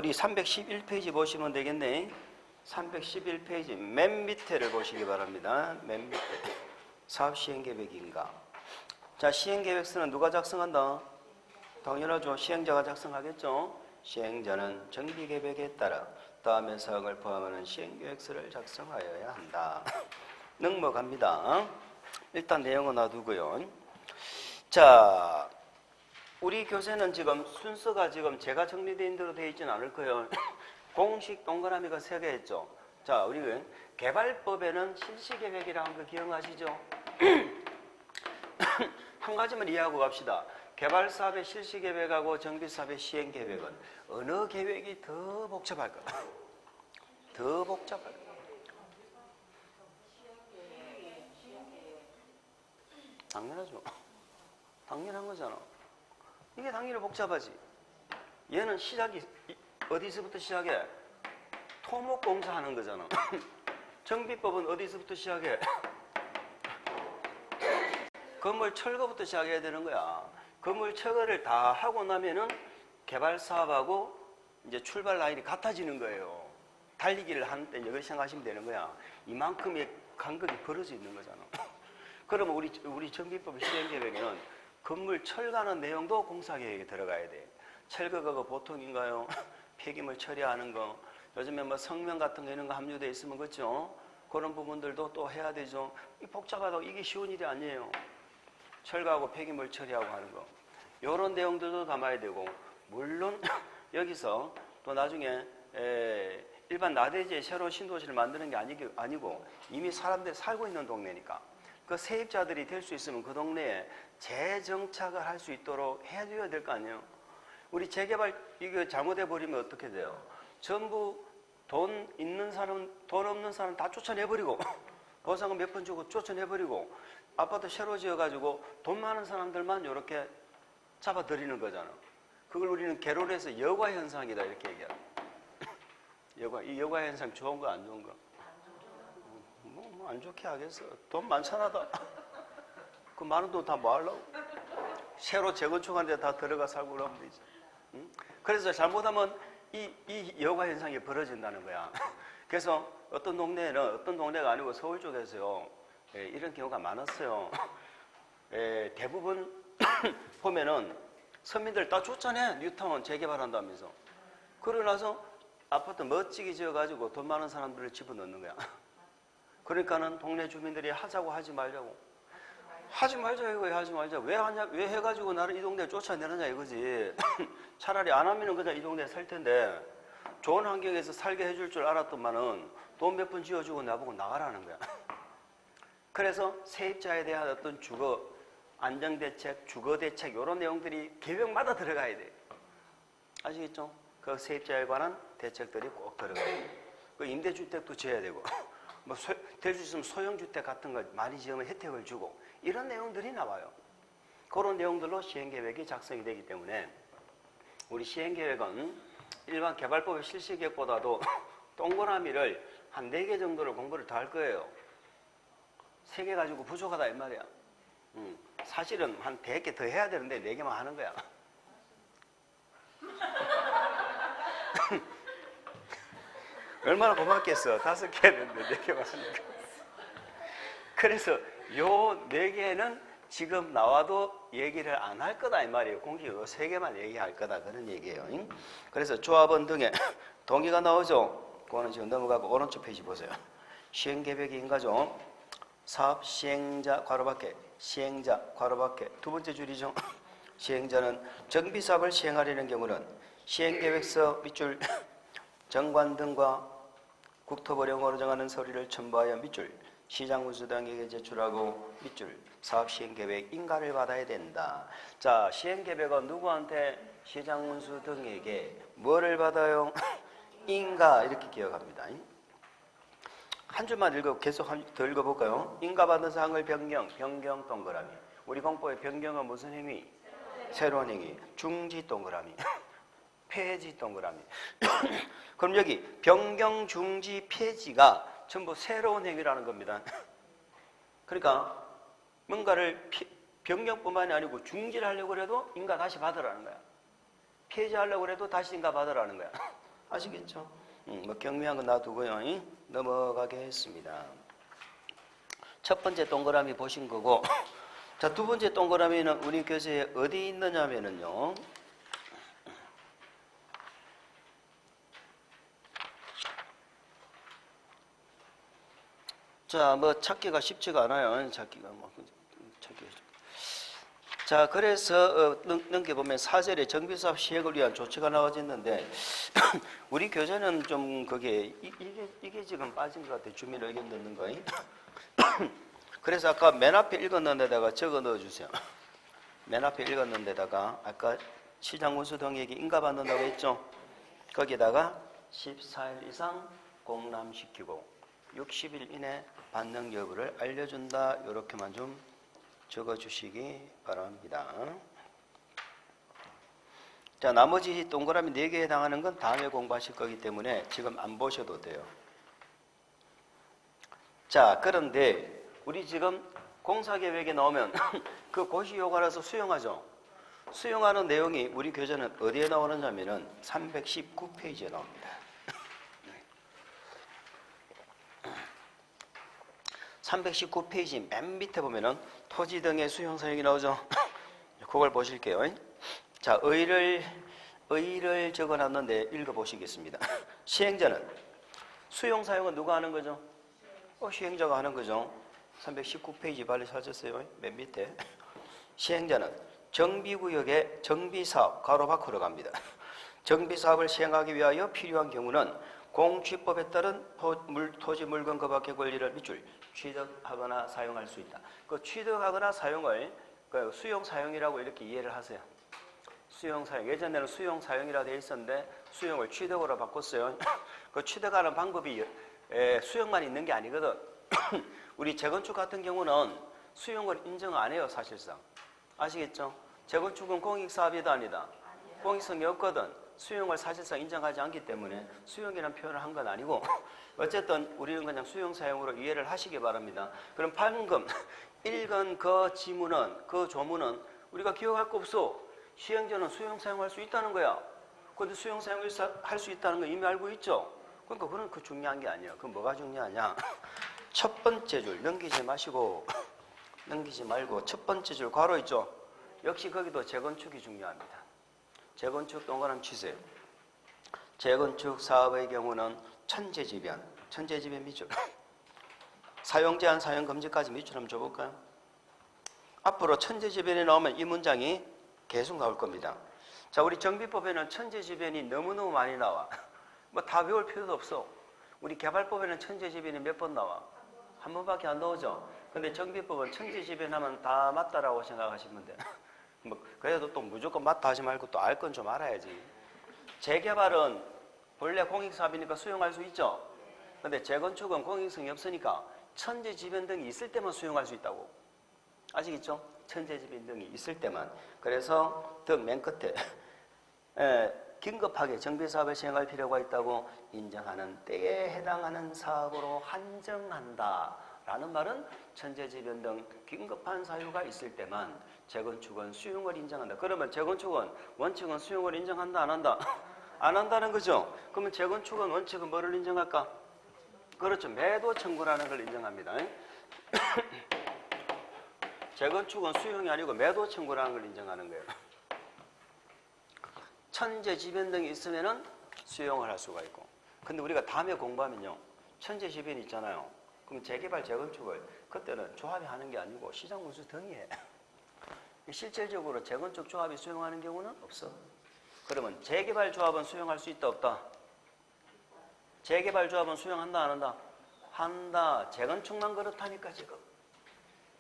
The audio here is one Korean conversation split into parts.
우리 311페이지 보시면 되겠네. 311페이지 맨 밑에를 보시기 바랍니다. 맨 밑에. 사업 시행계획인가. 자, 시행계획서는 누가 작성한다? 당연하죠. 시행자가 작성하겠죠. 시행자는 정비계획에 따라 다음의 사항을 포함하는 시행계획서를 작성하여야 한다. 넘어갑니다. 일단 내용은 놔두고요. 자, 우리 교재는 지금 순서가 지금 제가 정리된 대로 되어 있지는 않을 거예요. 공식 동그라미가 3개 했죠. 자, 우리 개발법에는 실시계획이라는 거 기억하시죠? 한 가지만 이해하고 갑시다. 개발사업의 실시계획하고 정비사업의 시행계획은 어느 계획이 더 복잡할까? 더 복잡할까? 당연하죠. 당연한 거잖아. 이게 당연히 복잡하지. 얘는 시작이 어디서부터 시작해? 토목공사 하는 거잖아. 정비법은 어디서부터 시작해? 건물 철거부터 시작해야 되는 거야. 건물 철거를 다 하고 나면은 개발 사업하고 이제 출발 라인이 같아지는 거예요. 달리기를 하는데 이걸 생각하시면 되는 거야. 이만큼의 간격이 벌어져 있는 거잖아. 그러면 우리 정비법 시행계획에는 건물 철거하는 내용도 공사계획에 들어가야 돼. 철거가 보통인가요? 폐기물 처리하는 거. 요즘에 뭐 성명 같은 거 이런 거 함유되어 있으면 그렇죠? 그런 부분들도 또 해야 되죠. 복잡하다고 이게 쉬운 일이 아니에요. 철거하고 폐기물 처리하고 하는 거. 이런 내용들도 담아야 되고, 물론 여기서 또 나중에 일반 나대지에 새로운 신도시를 만드는 게 아니고 이미 사람들이 살고 있는 동네니까 그 세입자들이 될 수 있으면 그 동네에 재정착을 할 수 있도록 해줘야 될 거 아니에요. 우리 재개발 이거 잘못해 버리면 어떻게 돼요? 전부 돈 있는 사람, 돈 없는 사람 다 쫓아내버리고 보상금 몇 번 주고 쫓아내버리고 아파트 새로 지어가지고 돈 많은 사람들만 이렇게 잡아들이는 거잖아. 그걸 우리는 개론해서 여과 현상이다 이렇게 얘기해요. 이 여과 현상 좋은 거 안 좋은 거? 뭐 안 좋게 하겠어. 돈 많잖아 다. 그 많은 돈 다 뭐 하려고? 새로 재건축하는 데 다 들어가 살고 그러면 되지. 응? 그래서 잘못하면 이 여과 현상이 벌어진다는 거야. 그래서 어떤 동네가 아니고 서울 쪽에서요. 이런 경우가 많았어요. 대부분 보면은 서민들 다 쫓아내. 뉴타운 재개발한다면서. 그러고 나서 아파트 멋지게 지어가지고 돈 많은 사람들을 집어넣는 거야. 그러니까는 동네 주민들이 하자고 하지 말자고. 하지 말자 이거야. 하지 말자. 왜 하냐? 왜 해가지고 나를 이 동네에 쫓아내느냐 이거지. 차라리 안 하면은 그냥 이 동네에 살 텐데 좋은 환경에서 살게 해줄 줄 알았더만은 돈 몇 푼 지어주고 나보고 나가라는 거야. 그래서 세입자에 대한 어떤 주거 안정대책, 주거대책 이런 내용들이 계획마다 들어가야 돼. 아시겠죠? 그 세입자에 관한 대책들이 꼭 들어가야 돼. 그 임대주택도 지어야 되고 뭐 될 수 있으면 소형주택 같은 거 많이 지으면 혜택을 주고 이런 내용들이 나와요. 그런 내용들로 시행계획이 작성이 되기 때문에 우리 시행계획은 일반 개발법의 실시계획보다도 동그라미를 한 4개 정도를 공부를 더 할 거예요. 3개 가지고 부족하다 이 말이야. 사실은 한 100개 더 해야 되는데 4개만 하는 거야. 얼마나 고맙겠어. 5개 했는데 4개만 하는 거. 그래서 요 4개는 지금 나와도 얘기를 안 할 거다 이 말이에요. 공식으로 3개만 얘기할 거다 그런 얘기예요. 그래서 조합원 등의 동의가 나오죠. 그거는 지금 넘어가고 오른쪽 페이지 보세요. 시행계획이 인가죠. 사업 시행자 괄호밖에 시행자 괄호밖에 두 번째 줄이죠. 시행자는 정비사업을 시행하려는 경우는 시행계획서 밑줄 정관 등과 국토부령으로 정하는 서류를 첨부하여 밑줄 시장군수당에게 제출하고 밑줄 사업시행계획 인가를 받아야 된다. 자, 시행계획은 누구한테? 시장군수 등에게 뭐를 받아요? 인가 이렇게 기억합니다. 한 줄만 읽고 계속 더 읽어볼까요? 인가받은 사항을 변경 동그라미. 우리 공법의 변경은 무슨 행위? 새로운 행위. 중지 동그라미. 폐지 동그라미. 그럼 여기 변경, 중지, 폐지가 전부 새로운 행위라는 겁니다. 그러니까 뭔가를 변경뿐만이 아니고 중지를 하려고 해도 인가 다시 받으라는 거야. 폐지하려고 해도 다시 인가 받으라는 거야. 아시겠죠? 뭐 경미한 건 놔두고요. 넘어가게 했습니다. 첫 번째 동그라미 보신 거고 자, 두 번째 동그라미는 우리 교재에 어디 있느냐면은요. 자, 뭐 찾기가 쉽지가 않아요. 찾기가 자, 그래서 넘겨보면 4절에 정비사업 시행을 위한 조치가 나와졌는데 우리 교재는 좀 그게 이게 지금 빠진 것 같아요. 주민 의견 넣는 거. 그래서 아까 맨 앞에 읽었는 데다가 적어 넣어주세요. 맨 앞에 읽었는 데다가 아까 시장군수 등에게 인가받는다고 했죠. 거기다가 14일 이상 공람시키고 60일 이내 반영 여부를 알려준다. 이렇게만 좀 적어주시기 바랍니다. 자, 나머지 동그라미 4개에 해당하는 건 다음에 공부하실 거기 때문에 지금 안 보셔도 돼요. 자, 그런데 우리 지금 공사계획에 나오면 그 고시효과라서 수용하죠. 수용하는 내용이 우리 교재는 어디에 나오느냐면은 319페이지에 나옵니다. 319페이지 맨 밑에 보면은 토지 등의 수용 사용이 나오죠. 그걸 보실게요. 자, 의의를 적어놨는데 읽어보시겠습니다. 시행자는 수용 사용은 누가 하는 거죠? 시행자가 하는 거죠. 319페이지 빨리 찾으세요. 맨 밑에. 시행자는 정비구역의 정비사업 가로 밖으로 갑니다. 정비사업을 시행하기 위하여 필요한 경우는 공취법에 따른 토지 물건 거박의 권리를 밑줄 취득하거나 사용할 수 있다. 그 취득하거나 사용을 그 수용 사용이라고 이렇게 이해를 하세요. 수용 사용. 예전에는 수용 사용이라 되어 있었는데 수용을 취득으로 바꿨어요. 그 취득하는 방법이 수용만 있는 게 아니거든. 우리 재건축 같은 경우는 수용을 인정 안 해요, 사실상. 아시겠죠? 재건축은 공익사업이도 아니다. 공익성이 없거든. 수용을 사실상 인정하지 않기 때문에 수용이라는 표현을 한 건 아니고 어쨌든 우리는 그냥 수용 사용으로 이해를 하시기 바랍니다. 그럼 방금 읽은 그 지문은, 그 조문은 우리가 기억할 거 없어. 시행자는 수용 사용할 수 있다는 거야. 그런데 수용 사용을 할 수 있다는 거 이미 알고 있죠? 그러니까 그건 그 중요한 게 아니에요. 그럼 뭐가 중요하냐? 첫 번째 줄 넘기지 마시고 넘기지 말고 첫 번째 줄 괄호 있죠? 역시 거기도 재건축이 중요합니다. 재건축 동그라미 치세요. 재건축 사업의 경우는 천재지변 밑줄. 사용제한 사용금지까지 밑줄 한번 줘볼까요? 앞으로 천재지변이 나오면 이 문장이 계속 나올 겁니다. 자, 우리 정비법에는 천재지변이 너무너무 많이 나와. 뭐 다 배울 필요도 없어. 우리 개발법에는 천재지변이 몇 번 나와? 한 번밖에 안 나오죠. 근데 정비법은 천재지변하면 다 맞다라고 생각하시면 돼요. 뭐 그래도 또 무조건 맞다 하지 말고 또 알 건 좀 알아야지. 재개발은 본래 공익사업이니까 수용할 수 있죠. 근데 재건축은 공익성이 없으니까 천재지변 등이 있을 때만 수용할 수 있다고. 아시겠죠? 천재지변 등이 있을 때만. 그래서 등 맨 끝에 긴급하게 정비사업을 시행할 필요가 있다고 인정하는 때에 해당하는 사업으로 한정한다 라는 말은 천재지변 등 긴급한 사유가 있을 때만 재건축은 수용을 인정한다. 그러면 재건축은 원칙은 수용을 인정한다, 안 한다? 안 한다는 거죠. 그러면 재건축은 원칙은 뭐를 인정할까? 그렇죠. 매도 청구라는 걸 인정합니다. 재건축은 수용이 아니고 매도 청구라는 걸 인정하는 거예요. 천재지변 등이 있으면은 수용을 할 수가 있고. 근데 우리가 다음에 공부하면요. 천재지변이 있잖아요. 그럼 재개발, 재건축을 그때는 조합이 하는 게 아니고 시장군수 등이 해. 실질적으로 재건축 조합이 수용하는 경우는 없어. 그러면 재개발 조합은 수용할 수 있다, 없다? 재개발 조합은 수용한다, 안 한다? 한다. 재건축만 그렇다니까 지금.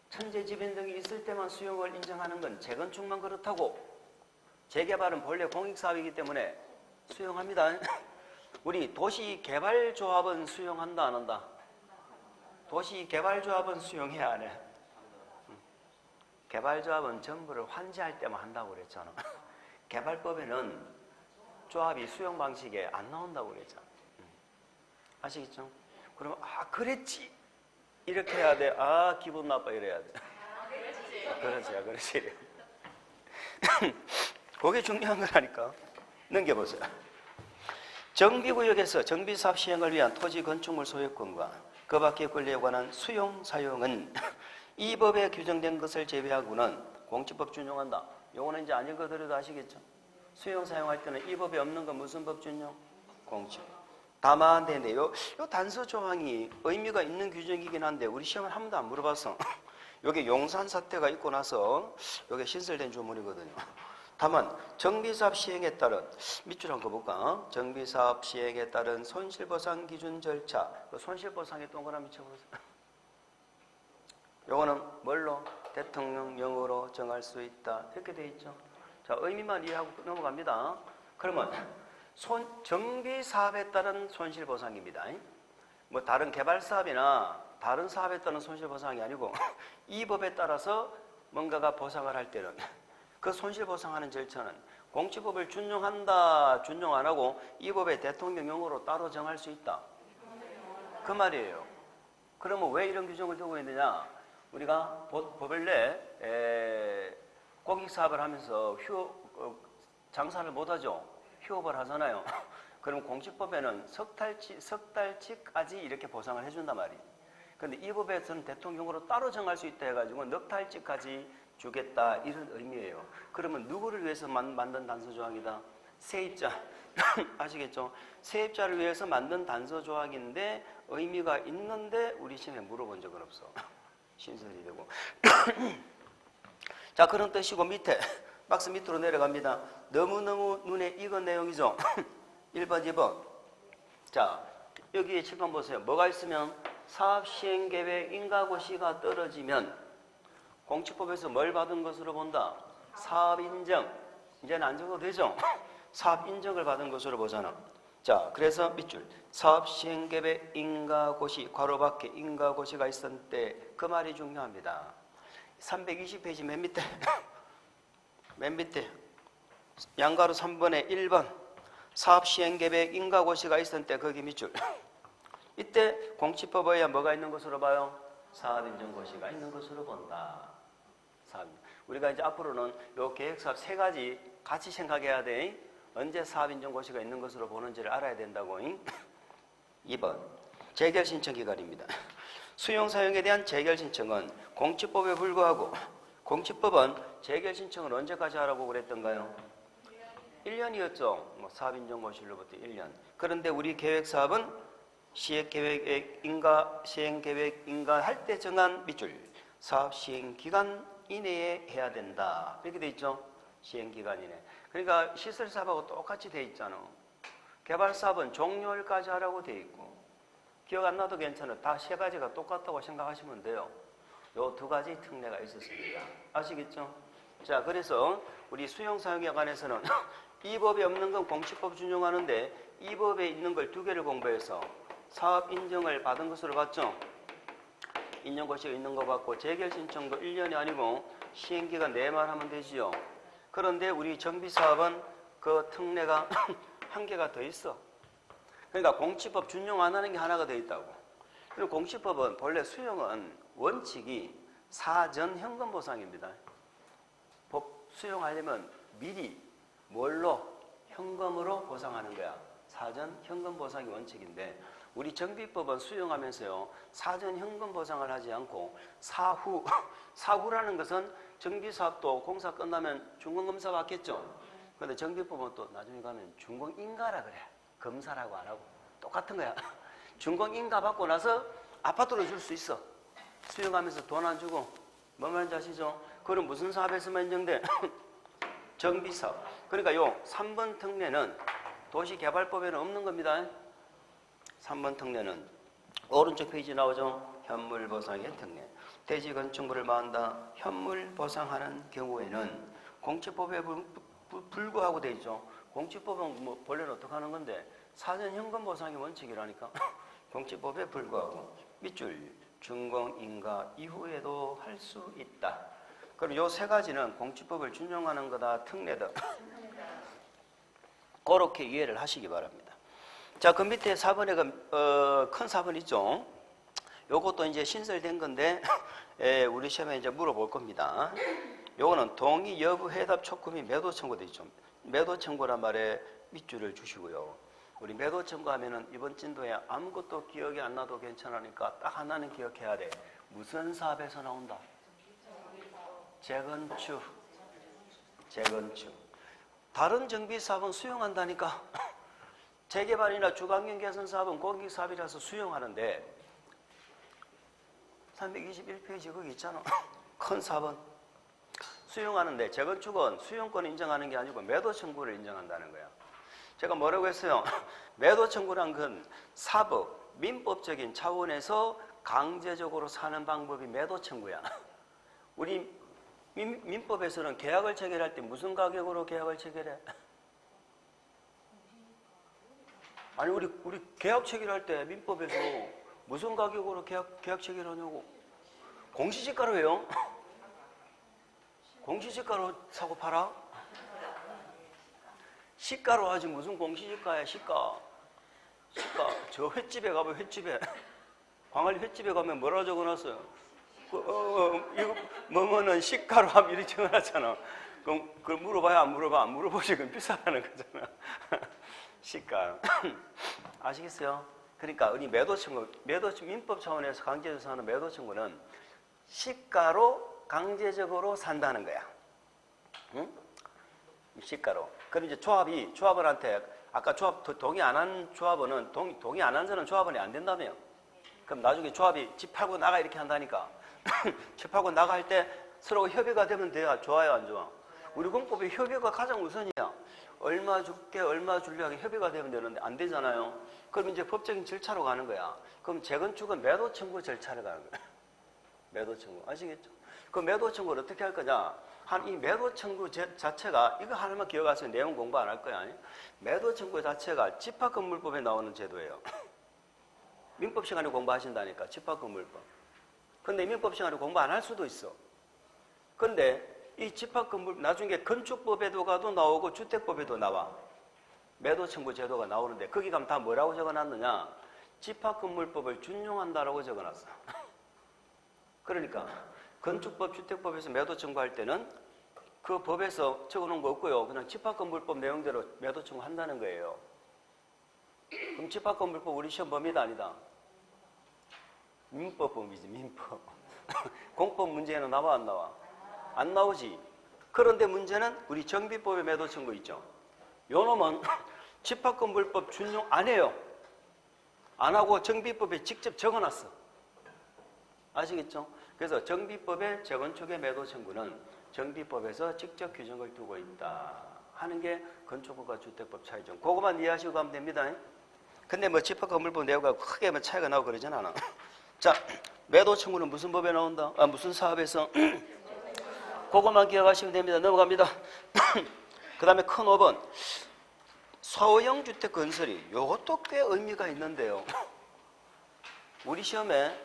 천재지변 등이 있을 때만 수용을 인정하는 건 재건축만 그렇다고. 재개발은 본래 공익사업이기 때문에 수용합니다. 우리 도시개발조합은 수용한다, 안 한다? 도시개발조합은 수용해야 안 해? 개발조합은 정부를 환지할 때만 한다고 그랬잖아. 개발법에는 조합이 수용 방식에 안 나온다고 그랬잖아. 아시겠죠? 그러면 그랬지 이렇게 해야 돼. 기분 나빠 이래야 돼. 그렇지. 그게 중요한 거라니까. 넘겨보세요. 정비구역에서 정비사업 시행을 위한 토지 건축물 소유권과 그 밖의 권리에 관한 수용, 사용은 이 법에 규정된 것을 제외하고는 공지법 준용한다. 요거는 이제 안 읽어드려도 아시겠죠? 수용, 사용할 때는 이 법에 없는 건 무슨 법 준용? 공지법. 다만 되는데요. 요 단서 조항이 의미가 있는 규정이긴 한데 우리 시험을 한 번도 안 물어봤어. 요게 용산 사태가 있고 나서 요게 신설된 조문이거든요. 다만 정비사업 시행에 따른 밑줄 한번 볼까? 정비사업 시행에 따른 손실보상 기준 절차. 그 손실보상에 동그라미 쳐보세요. 요거는 뭘로? 대통령령으로 정할 수 있다. 이렇게 돼 있죠. 자, 의미만 이해하고 넘어갑니다. 그러면 정비사업에 따른 손실보상입니다. 뭐 다른 개발사업이나 다른 사업에 따른 손실보상이 아니고 이 법에 따라서 뭔가가 보상을 할 때는 그 손실보상하는 절차는 공지법을 준용한다, 준용 안 하고 이 법에 대통령령으로 따로 정할 수 있다. 그 말이에요. 그러면 왜 이런 규정을 두고 있느냐? 우리가 법을 내 고객사업을 하면서 장사를 못하죠. 휴업을 하잖아요. 그럼 공직법에는 석 달치까지 이렇게 보상을 해준단 말이에요. 그런데 이 법에서는 대통령으로 따로 정할 수 있다 해가지고 넉 달치까지 주겠다 이런 의미예요. 그러면 누구를 위해서 만든 단서조항이다? 세입자. 아시겠죠? 세입자를 위해서 만든 단서조항인데 의미가 있는데 우리 시험에 물어본 적은 없어. 신설이 되고. 자, 그런 뜻이고 밑에 박스 밑으로 내려갑니다. 너무너무 눈에 익은 내용이죠. 1번, 2번. 자, 여기에 칠판 보세요. 뭐가 있으면 사업시행계획 인가고시가 떨어지면 공직법에서 뭘 받은 것으로 본다? 사업인정. 이제는 안 적어도 되죠? 사업인정을 받은 것으로 보잖아. 자, 그래서 밑줄. 사업시행계획 인가고시, 괄호 밖에 인가고시가 있었을 때 그 말이 중요합니다. 320페이지 맨 밑에. 맨 밑에. 양가로 3번에 1번. 사업시행계획 인가고시가 있었을 때 거기 밑줄. 이때 공직법에 뭐가 있는 것으로 봐요? 사업인정고시가 있는 것으로 본다. 우리가 이제 앞으로는 요 계획사업 세 가지 같이 생각해야 돼. 언제 사업인정고시가 있는 것으로 보는지를 알아야 된다고. 2번 재결신청 기간입니다. 수용사용에 대한 재결신청은 공직법에 불구하고 공직법은 재결신청을 언제까지 하라고 그랬던가요? 1년이었죠. 뭐 사업인정고시로부터 1년. 그런데 우리 계획사업은 시행계획 인가 할 때 정한 밑줄 사업 시행기간 이내에 해야 된다. 이렇게 돼 있죠. 시행기간 이내. 그러니까 시설사업하고 똑같이 돼 있잖아. 개발사업은 종료일까지 하라고 돼 있고 기억 안 나도 괜찮아. 다 세 가지가 똑같다고 생각하시면 돼요. 요 두 가지 특례가 있었습니다. 아시겠죠? 자, 그래서 우리 수용사용에 관해서는 이 법에 없는 건 공직법 준용하는데 이 법에 있는 걸 두 개를 공부해서 사업 인정을 받은 것으로 봤죠. 인정고시가 있는 거 받고 재결신청도 1년이 아니고 시행기간 내만 하면 되지요. 그런데 우리 정비사업은 그 특례가 한 개가 더 있어. 그러니까 공직법 준용 안 하는 게 하나가 더 있다고. 그리고 공직법은 본래 수용은 원칙이 사전 현금 보상입니다. 법 수용하려면 미리 뭘로? 현금으로 보상하는 거야. 사전 현금 보상이 원칙인데 우리 정비법은 수용하면서요 사전 현금 보상을 하지 않고 사후라는 것은 정비사업도 공사 끝나면 준공검사 받겠죠. 그런데 정비법은 또 나중에 가면 준공인가라 그래. 검사라고 안 하고 똑같은 거야. 준공인가 받고 나서 아파트로 줄 수 있어. 수용하면서 돈 안 주고. 뭔 말인지 아시죠? 그럼 무슨 사업에서만 인정돼? 정비사업. 그러니까 요 3번 특례는 도시개발법에는 없는 겁니다. 3번 특례는 오른쪽 페이지 나오죠. 현물보상의 특례. 대지 건축물을 마한다. 현물보상하는 경우에는 공직법에 불구하고 돼 있죠. 공직법은 뭐 본래는 어떻게 하는 건데 사전 현금 보상이 원칙이라니까. 공직법에 불구하고 밑줄 준공인가 이후에도 할 수 있다. 그럼 요 세 가지는 공직법을 준용하는 거다. 특례다. 그렇게 이해를 하시기 바랍니다. 자, 그 밑에 4번에 큰 4번 있죠. 요것도 이제 신설된 건데 우리 시험에 이제 물어볼 겁니다. 요거는 동의 여부 해답 촉구 및 매도 청구 돼 있죠. 매도 청구란 말에 밑줄을 주시고요. 우리 매도 청구하면은 이번 진도에 아무것도 기억이 안 나도 괜찮으니까 딱 하나는 기억해야 돼. 무슨 사업에서 나온다? 재건축. 재건축. 다른 정비 사업은 수용한다니까. 재개발이나 주간경 개선 사업은 공익 사업이라서 수용하는데 321페이지 거기 있잖아. 큰 사업은 수용하는데 재건축은 수용권 인정하는 게 아니고 매도 청구를 인정한다는 거야. 제가 뭐라고 했어요? 매도 청구란 건 사법, 민법적인 차원에서 강제적으로 사는 방법이 매도 청구야. 우리 민법에서는 계약을 체결할 때 무슨 가격으로 계약을 체결해? 아니 우리 계약 체결할 때 민법에서 무슨 가격으로 계약 체결하냐고? 공시지가로 해요? 공시지가로 사고 팔아? 시가로 하지 무슨 공시지가야. 시가. 저 횟집에 가면 횟집에 광안리 횟집에 가면 뭐라 적어놨어요? 이거 뭐뭐는 시가로 하면 이렇게 적어놨잖아. 그럼 그걸 물어봐야 안 물어봐? 안 물어보지. 그럼 비싸다는 거잖아. 시가. 아시겠어요? 그러니까 우리 매도 청구, 민법 차원에서 강제적으로 사는 매도 청구는 시가로 강제적으로 산다는 거야. 응? 시가로. 그럼 이제 조합원한테 아까 조합 동의 안 한 조합원은 동의 안 한 사람은 조합원이 안 된다며. 그럼 나중에 조합이 집 팔고 나가 이렇게 한다니까. 집 팔고 나가 할 때 서로 협의가 되면 돼야 좋아요, 안 좋아? 우리 공법에 협의가 가장 우선이야. 얼마 줄게, 얼마 줄래 하게 협의가 되면 되는데 안 되잖아요. 그럼 이제 법적인 절차로 가는 거야. 그럼 재건축은 매도 청구 절차로 가는 거야. 매도 청구. 아시겠죠? 그 매도 청구를 어떻게 할 거냐? 이 매도 청구 자체가 이거 하나만 기억하세요. 내용 공부 안 할 거야. 매도 청구 자체가 집합건물법에 나오는 제도예요. 민법 시간에 공부하신다니까. 집합건물법. 근데 민법 시간에 공부 안 할 수도 있어. 근데 이 집합건물 나중에 건축법에도 가도 나오고 주택법에도 나와. 매도 청구 제도가 나오는데 거기 가면 다 뭐라고 적어놨느냐? 집합건물법을 준용한다라고 적어놨어. 그러니까 건축법, 주택법에서 매도 청구할 때는 그 법에서 적어놓은 거 없고요. 그냥 집합건물법 내용대로 매도 청구한다는 거예요. 그럼 집합건물법 우리 시험 범위다 아니다? 민법 범위지, 민법. 공법 문제에는 나와 안 나와? 안 나오지. 그런데 문제는 우리 정비법의 매도 청구 있죠. 요 놈은 집합건물법 준용 안 해요. 안 하고 정비법에 직접 적어놨어. 아시겠죠? 그래서 정비법의 재건축의 매도 청구는 정비법에서 직접 규정을 두고 있다 하는 게 건축법과 주택법 차이죠. 그거만 이해하시고 가면 됩니다. 근데 뭐 집합건물법 내용과 크게 뭐 차이가 나고 그러진 않아. 자, 매도 청구는 무슨 법에 나온다? 무슨 사업에서? 그것만 기억하시면 됩니다. 넘어갑니다. 그 다음에 큰 5번. 소형 주택 건설이 이것도 꽤 의미가 있는데요. 우리 시험에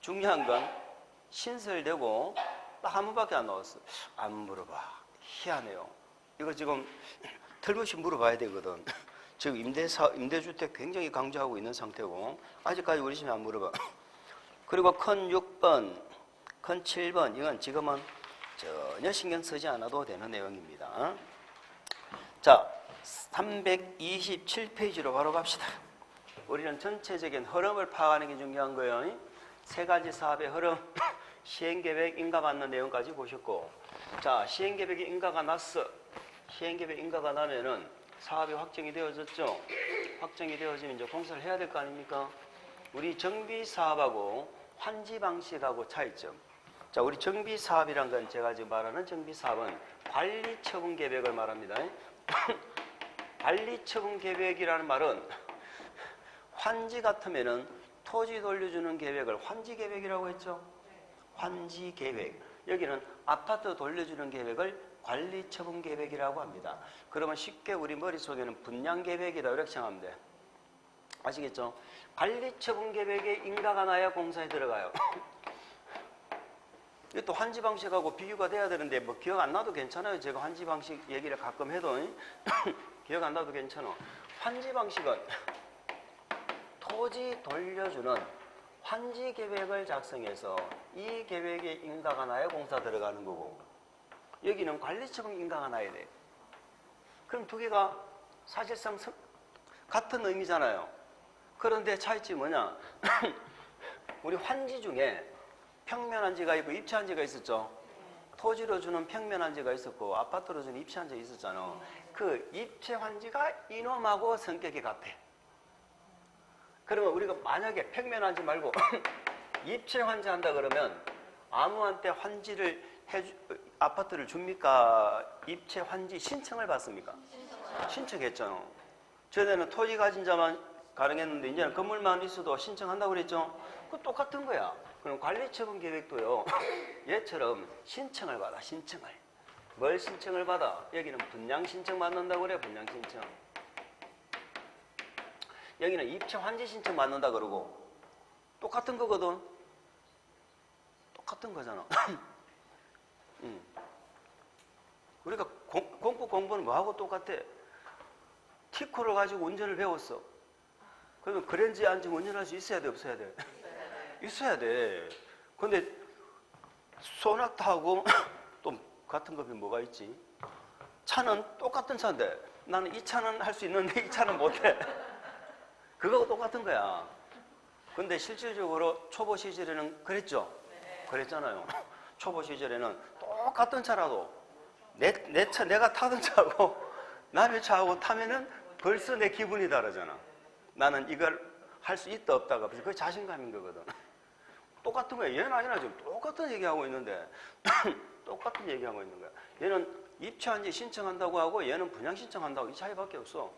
중요한 건 신설되고 딱 한 번밖에 안 나왔어. 안 물어봐. 희한해요. 이거 지금 틀림없이 물어봐야 되거든. 지금 임대주택 굉장히 강조하고 있는 상태고 아직까지 우리 시험에 안 물어봐. 그리고 큰 6번, 큰 7번 이건 지금은 전혀 신경 쓰지 않아도 되는 내용입니다. 자, 327페이지로 바로 갑시다. 우리는 전체적인 흐름을 파악하는 게 중요한 거예요. 세 가지 사업의 흐름, 시행계획 인가받는 내용까지 보셨고, 자, 시행계획이 인가가 났어. 시행계획 인가가 나면은 사업이 확정이 되어졌죠. 확정이 되어지면 이제 공사를 해야 될 거 아닙니까? 우리 정비사업하고 환지방식하고 차이점. 자, 우리 정비사업이란 건 제가 지금 말하는 정비사업은 관리처분계획을 말합니다. 관리처분계획이라는 말은 환지 같으면은 토지 돌려주는 계획을 환지계획이라고 했죠. 환지계획. 여기는 아파트 돌려주는 계획을 관리처분계획이라고 합니다. 그러면 쉽게 우리 머릿속에는 분양계획이다 이렇게 생각하면 돼. 아시겠죠? 관리처분계획에 인가가 나야 공사에 들어가요. 이것도 환지방식하고 비교가 돼야 되는데 뭐 기억 안 나도 괜찮아요. 제가 환지방식 얘기를 가끔 해도 기억 안 나도 괜찮아. 환지방식은 토지 돌려주는 환지계획을 작성해서 이 계획에 인가가 나야 공사 들어가는 거고, 여기는 관리처분 인가가 나야 돼. 그럼 두 개가 사실상 같은 의미잖아요. 그런데 차이점이 뭐냐? 우리 환지 중에 평면한지가 있고 입체한지가 있었죠. 토지로 주는 평면한지가 있었고 아파트로 주는 입체한지가 있었잖아. 그 입체환지가 이놈하고 성격이 같아. 그러면 우리가 만약에 평면한지 말고 입체환지 한다 그러면 아무한테 환지를 아파트를 줍니까? 입체환지 신청을 받습니까? 신청했잖아. 전에는 토지 가진 자만 가능했는데 이제는 건물만 있어도 신청한다고 그랬죠. 그 똑같은 거야. 그럼 관리처분 계획도요. 얘처럼 신청을 받아. 신청을. 뭘 신청을 받아? 여기는 분양 신청 받는다고 그래. 분양 신청. 여기는 입체 환지 신청 받는다 그러고 똑같은 거거든. 똑같은 거잖아. 우리가 공법 공부는 뭐하고 똑같아? 티코를 가지고 운전을 배웠어. 그러면 그랜저에 앉으면 운전할 수 있어야 돼, 없어야 돼? 있어야 돼. 근데 소낙타하고 또 같은 법이 뭐가 있지? 차는 똑같은 차인데 나는 이 차는 할 수 있는데 이 차는 못해. 그거하고 똑같은 거야. 근데 실질적으로 초보 시절에는 그랬죠? 그랬잖아요. 초보 시절에는 똑같은 차라도 내 차, 내가 타던 차하고 남의 차하고 타면은 벌써 내 기분이 다르잖아. 나는 이걸 할 수 있다 없다가 그게 자신감인 거거든. 똑같은 거야. 얘는 아니라 지금 똑같은 얘기하고 있는데 똑같은 얘기하고 있는 거야. 얘는 입체한지 신청한다고 하고 얘는 분양 신청한다고 이 차이밖에 없어.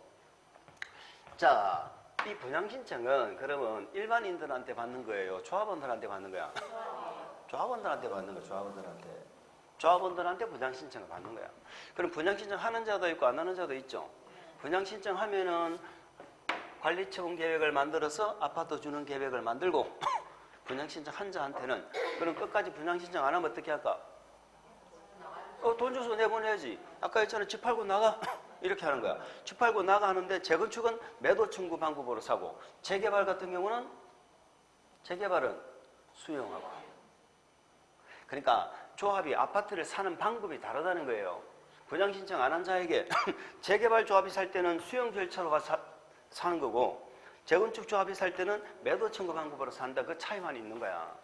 자, 이 분양 신청은 그러면 일반인들한테 받는 거예요? 조합원들한테 받는 거야? 조합원들한테 받는 거야. 조합원들한테 분양 신청을 받는 거야. 그럼 분양 신청 하는 자도 있고 안 하는 자도 있죠. 분양 신청하면은 관리처분 계획을 만들어서 아파트 주는 계획을 만들고 분양 신청 한 자한테는 그럼 끝까지 분양 신청 안 하면 어떻게 할까? 돈 줘서 내보내야지. 아까 했잖아. 집 팔고 나가. 이렇게 하는 거야. 집 팔고 나가 하는데 재건축은 매도 청구 방법으로 사고 재개발 같은 경우는 재개발은 수용하고. 그러니까 조합이 아파트를 사는 방법이 다르다는 거예요. 분양 신청 안 한 자에게 재개발 조합이 살 때는 수용 절차로 가서 사는 거고 재건축 조합이 살 때는 매도 청구 방법으로 산다. 그 차이만 있는 거야.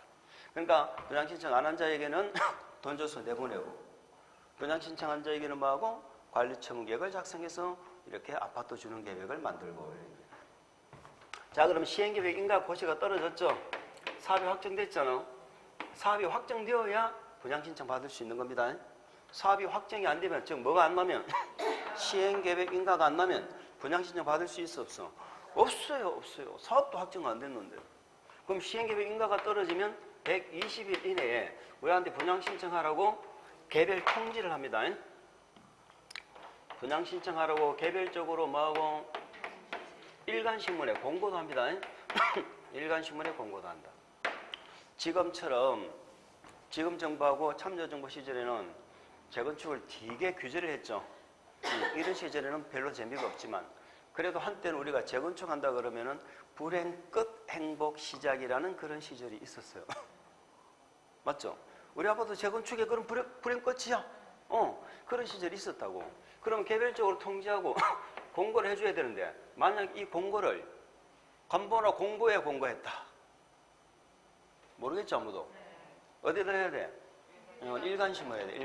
그러니까 분양 신청 안 한 자에게는 돈 줘서 내보내고 분양 신청한 자에게는 뭐하고 관리처분 계획을 작성해서 이렇게 아파트 주는 계획을 만들고. 자, 그럼 시행계획 인가 고시가 떨어졌죠. 사업이 확정됐잖아. 사업이 확정되어야 분양 신청 받을 수 있는 겁니다. 사업이 확정이 안 되면, 즉 뭐가 안 나면 시행계획 인가가 안 나면 분양 신청 받을 수 있어 없어? 없어요. 사업도 확정 안 됐는데. 그럼 시행계획 인가가 떨어지면 120일 이내에 우리한테 분양 신청하라고 개별 통지를 합니다. 분양 신청하라고 개별적으로 뭐하고 일간신문에 공고도 합니다. 일간신문에 공고도 한다. 지금처럼 지금 정부하고 참여정부 시절에는 재건축을 되게 규제를 했죠. 이런 시절에는 별로 재미가 없지만 그래도 한때는 우리가 재건축한다 그러면은 불행 끝 행복 시작이라는 그런 시절이 있었어요. 맞죠? 우리 아파트 재건축에 그런 불행 끝이야. 그런 시절이 있었다고. 그럼 개별적으로 통지하고 공고를 해줘야 되는데 만약 이 공고를 간보나 공보에 공고했다. 모르겠죠, 아무도? 어디다 해야 돼? 일간신문에 해야 돼.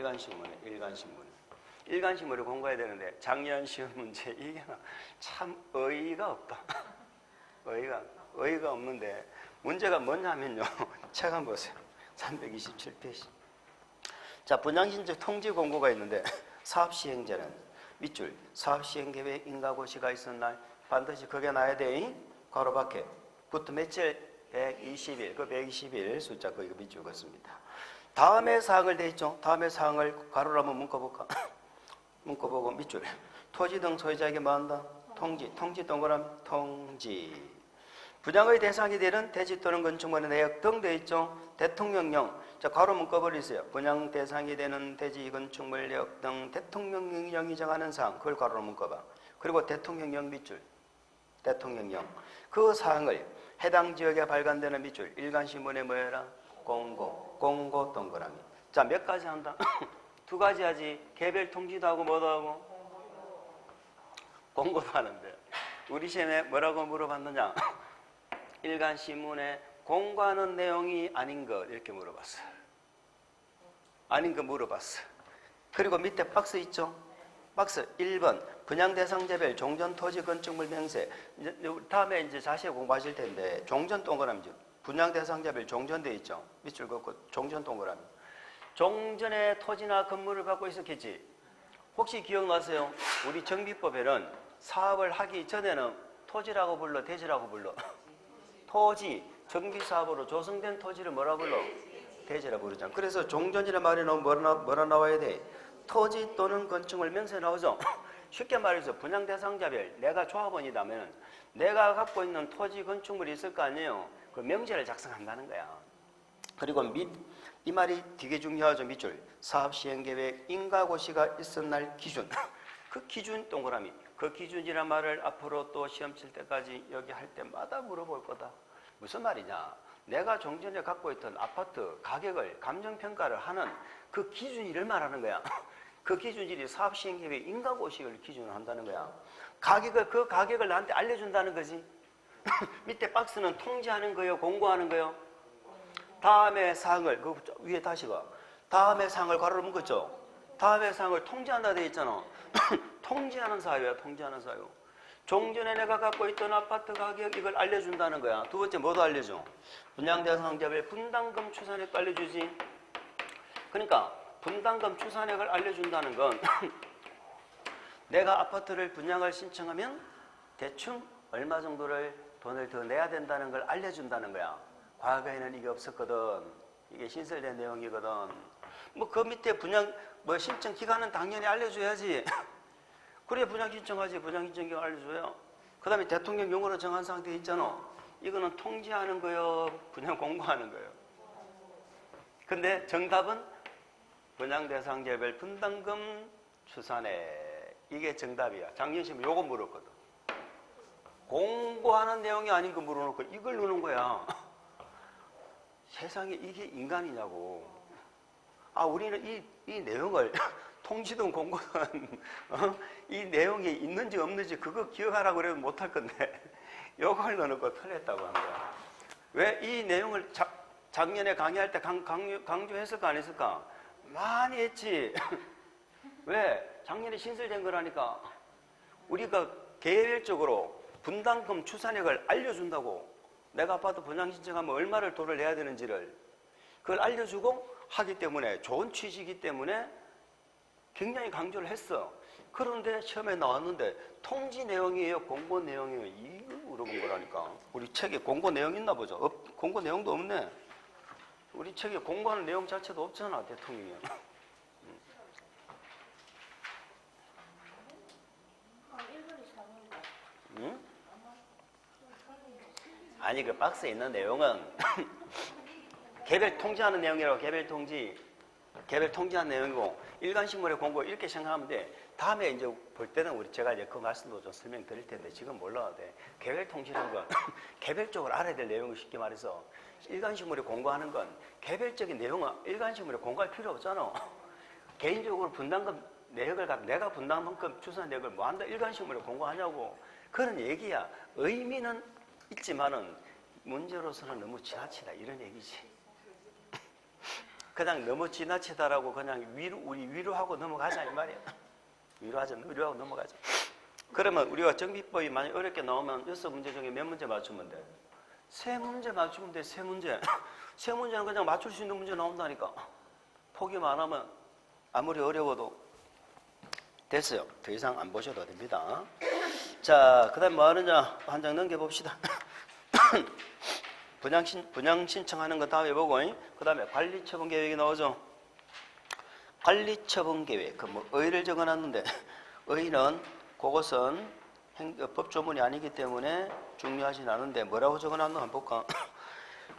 일간신문에 공고해야 되는데 작년 시험 문제 이게 참 어이가 없다. 어이가 없는데 문제가 뭐냐면요. 책 한번 보세요. 327페이지. 자, 분양신청 통지 공고가 있는데 사업시행자는 밑줄 사업시행계획 인가고시가 있은 날 반드시 그게 나야 돼. 괄호 밖에 부터 며칠 120일 그 120일 숫자 그 이거 밑줄 긋습니다. 다음에 사항을 돼 있죠. 다음에 사항을 괄호로 한번 묶어볼까? 묶어보고 밑줄 토지 등 소유자에게 뭐 한다? 통지 동그라미 통지. 분양의 대상이 되는 대지 또는 건축물의 내역 등 돼 있죠. 대통령령. 자, 괄호 묶어버리세요. 분양 대상이 되는 대지 건축물 내역 등 대통령령이 정하는 사항 그걸 괄호로 묶어봐. 그리고 대통령령 밑줄 대통령령. 그 사항을 해당 지역에 발간되는 밑줄 일간신문에 뭐 해라? 공고 동그라미. 자, 몇 가지 한다? 두 가지 하지. 개별 통지도 하고 뭐도 하고 공고도 하는데 우리 시험에 뭐라고 물어봤느냐? 일간 신문에 공고하는 내용이 아닌 것 이렇게 물어봤어. 아닌 거 물어봤어. 그리고 밑에 박스 있죠? 박스 1번 분양 대상자별 종전 토지 건축물 명세. 이제 다음에 이제 자세히 공부하실 텐데 종전 동그라미죠. 분양 대상자별 종전돼 있죠. 밑줄 긋고 종전 동그라미. 종전에 토지나 건물을 갖고 있었겠지. 혹시 기억나세요? 우리 정비법에는 사업을 하기 전에는 토지라고 불러, 대지라고 불러? 토지, 정비사업으로 조성된 토지를 뭐라 불러? 대지라고 부르잖아. 그래서 종전이라는 말이 나오면 뭐라 나와야 돼? 토지 또는 건축물 명세 나오죠. 쉽게 말해서 분양 대상자별 내가 조합원이라면 내가 갖고 있는 토지 건축물이 있을 거 아니에요. 그 명세를 작성한다는 거야. 그리고 이 말이 되게 중요하죠. 밑줄. 사업시행계획 인가고시가 있은 날 기준. 그 기준 동그라미. 그 기준이란 말을 앞으로 또 시험 칠 때까지 여기 할 때마다 물어볼 거다. 무슨 말이냐? 내가 종전에 갖고 있던 아파트 가격을 감정평가를 하는 그 기준일을 말하는 거야. 그 기준일이 사업시행계획 인가고시를 기준으로 한다는 거야. 그 가격을 나한테 알려준다는 거지. 밑에 박스는 통지하는 거예요? 공고하는 거예요? 다음에 사항을, 그 위에 다시 가. 다음에 사항을 괄호로 묶었죠? 다음에 사항을 통지한다 되어 있잖아. 통지하는 사유야, 통지하는 사유. 종전에 내가 갖고 있던 아파트 가격 이걸 알려준다는 거야. 두 번째 뭐도 알려줘? 분양 대상자별 분담금 추산액도 알려주지. 그러니까 분담금 추산액을 알려준다는 건 내가 아파트를 분양을 신청하면 대충 얼마 정도를 돈을 더 내야 된다는 걸 알려준다는 거야. 과거에는 이게 없었거든. 이게 신설된 내용이거든. 뭐 그 밑에 분양 신청 기간은 당연히 알려줘야지. 그래 분양 신청하지. 분양 신청 기간 알려줘요. 그 다음에 대통령령으로 정한 상태 있잖아. 이거는 통지하는 거요, 분양 공고하는 거요. 근데 정답은 분양 대상자별 분담금 추산액. 이게 정답이야. 작년 시험에 요거 물었거든. 공고하는 내용이 아닌 거 물어놓고 이걸 넣는 거야. 세상에 이게 인간이냐고. 아, 우리는 이 내용을 통지든 공고든 이 내용이 있는지 없는지 그거 기억하라고 그래도 못할 건데 요걸 넣어놓고 틀렸다고 하는 거야. 왜 이 내용을 작년에 강의할 때 강조했을까 안 했을까? 많이 했지. 왜? 작년에 신설된 거라니까. 우리가 개별적으로 분담금 추산액을 알려준다고. 내가 아파트 분양 신청하면 얼마를 돈을 내야 되는지를 그걸 알려주고 하기 때문에 좋은 취지이기 때문에 굉장히 강조를 했어. 그런데 시험에 나왔는데 통지 내용이에요? 공고 내용이에요? 이거 물어본 거라니까. 우리 책에 공고 내용 있나 보죠? 공고 내용도 없네. 우리 책에 공고하는 내용 자체도 없잖아, 대통령이. 응? 아니 그 박스에 있는 내용은 개별 통지하는 내용이라고. 개별 통지하는 내용이고 일간신문의 공고 이렇게 생각하면 돼. 다음에 이제 볼 때는 제가 이제 그 말씀도 좀 설명드릴 텐데 지금 몰라도 돼. 개별 통지라는 건 개별적으로 알아야 될 내용을 쉽게 말해서 일간신문에 공고하는 건 개별적인 내용은 일간신문에 공고할 필요 없잖아. 개인적으로 분담금 내역을 내가 분담금 추산 내역을 뭐 한다 일간신문에 공고하냐고. 그런 얘기야. 의미는 있지만은 문제로서는 너무 지나치다 이런 얘기지. 그냥 너무 지나치다라고 그냥 우리 위로하고 넘어가자 이 말이야. 위로하고 넘어가자. 그러면 우리가 정비법이 만약 어렵게 나오면 6문제 중에 몇 문제 맞추면 돼? 3문제 맞추면 돼. 3문제. 3문제는 그냥 맞출 수 있는 문제 나온다니까. 포기만 안 하면 아무리 어려워도 됐어요. 더 이상 안 보셔도 됩니다. 자, 그 다음에 뭐 하느냐 한 장 넘겨봅시다. 분양 신청하는 거 다음에 보고, 그 다음에 관리처분 계획이 나오죠. 관리처분 계획, 의의를 적어놨는데, 의의는 그것은 법조문이 아니기 때문에 중요하진 않은데, 뭐라고 적어놨나 한번 볼까?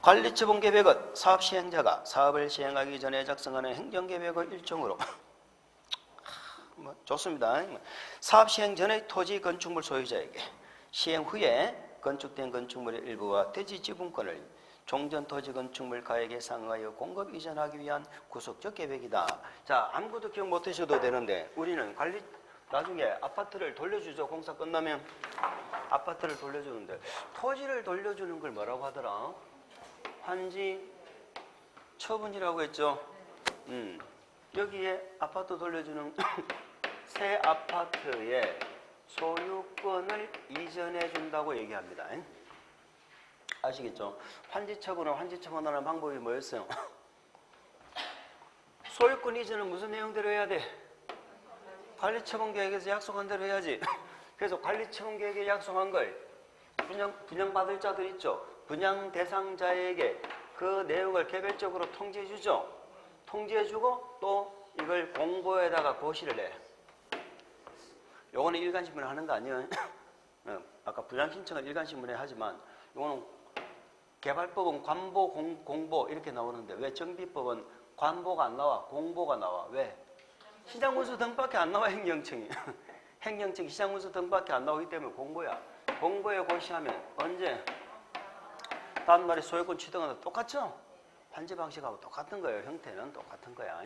관리처분 계획은 사업 시행자가 사업을 시행하기 전에 작성하는 행정계획의 일종으로, 좋습니다. 사업 시행 전에 토지 건축물 소유자에게 시행 후에 건축된 건축물의 일부와 대지 지분권을 종전 토지 건축물 가액에 상하여 공급 이전하기 위한 구속적 계획이다. 자, 아무것도 기억 못 하셔도 되는데 우리는 나중에 아파트를 돌려주죠. 공사 끝나면 아파트를 돌려주는데 토지를 돌려주는 걸 뭐라고 하더라? 환지 처분이라고 했죠. 여기에 아파트 돌려주는 새 아파트의 소유권을 이전해 준다고 얘기합니다. 아시겠죠? 환지처분하는 방법이 뭐였어요? 소유권 이전은 무슨 내용대로 해야 돼? 관리처분계획에서 약속한 대로 해야지. 그래서 관리처분계획에 약속한 걸 분양받을 자들 있죠. 분양 대상자에게 그 내용을 개별적으로 통지해주죠. 통지해주고 또 이걸 공보에다가 고시를 해. 요거는 일간신문에 하는 거 아니에요? 아까 분양신청은 일간신문에 하지만 요거는 개발법은 관보, 공보 이렇게 나오는데 왜 정비법은 관보가 안 나와? 공보가 나와. 왜? 시장문수 등밖에 안 나와. 행정청이. 행정청이 시장문수 등밖에 안 나오기 때문에 공보야. 공보에 고시하면 언제? 다음 날에 소유권 취득하는 똑같죠? 환지 방식하고 똑같은 거예요. 형태는 똑같은 거야.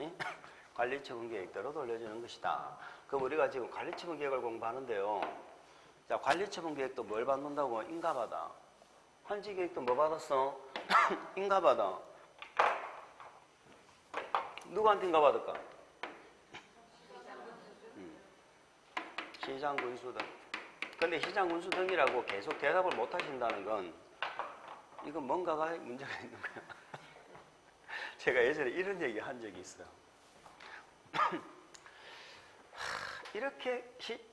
관리처분 계획대로 돌려주는 것이다. 그럼 우리가 지금 관리처분 계획을 공부하는데요. 자, 관리처분 계획도 뭘 받는다고? 인가받아. 환지 계획도 뭐 받았어? 인가받아. 누구한테 인가받을까? 시장군수 등. 근데 시장군수 등이라고 계속 대답을 못 하신다는 건 이건 뭔가가 문제가 있는 거야. 제가 예전에 이런 얘기 한 적이 있어요. 이렇게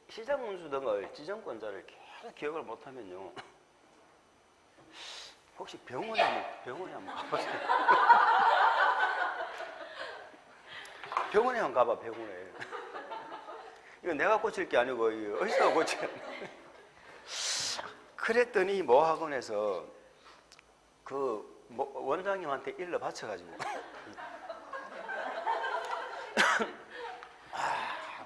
시장군수 등을 지정권자를 계속 기억을 못하면요. 혹시 병원에 한번 가보세요. 병원에 한번 가봐. 병원에. 이거 내가 고칠 게 아니고 이거 어디서 고쳐야 돼. 그랬더니 모학원에서 그 원장님한테 일러 바쳐가지고